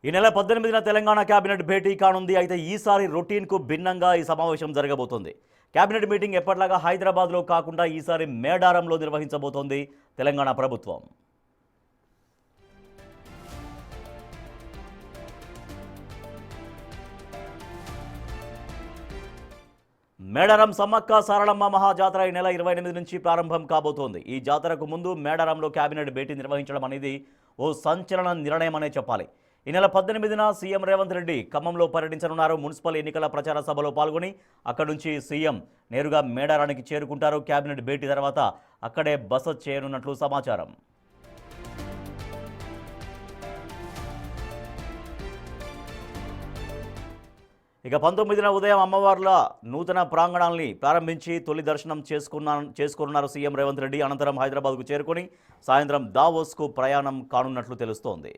ఈ నెల 18న తెలంగాణ కేబినెట్ భేటీ కానుంది. అయితే ఈసారి రొటీన్కు భిన్నంగా ఈ సమావేశం జరగబోతోంది. కేబినెట్ మీటింగ్ ఎప్పటిలాగా హైదరాబాద్లో కాకుండా ఈసారి మేడారంలో నిర్వహించబోతోంది తెలంగాణ ప్రభుత్వం. మేడారం సమ్మక్క సారళమ్మ మహాజాతర ఈ నెల 28 నుంచి ప్రారంభం కాబోతోంది. ఈ జాతరకు ముందు మేడారంలో కేబినెట్ భేటీ నిర్వహించడం అనేది ఓ సంచలన నిర్ణయం అనే చెప్పాలి. ఈ నెల 18న సీఎం రేవంత్ రెడ్డి ఖమ్మంలో పర్యటించనున్నారు. మున్సిపల్ ఎన్నికల ప్రచార సభలో పాల్గొని అక్కడి నుంచి సీఎం నేరుగా మేడారానికి చేరుకుంటారు. కేబినెట్ భేటీ తర్వాత అక్కడే బస చేయనున్నట్లు సమాచారం. ఇక 19న ఉదయం అమ్మవార్ల నూతన ప్రాంగణాల్ని ప్రారంభించి తొలి దర్శనం చేసుకోనున్నారు సీఎం రేవంత్ రెడ్డి. అనంతరం హైదరాబాద్కు చేరుకొని సాయంత్రం దావోస్కు ప్రయాణం కానున్నట్లు తెలుస్తోంది.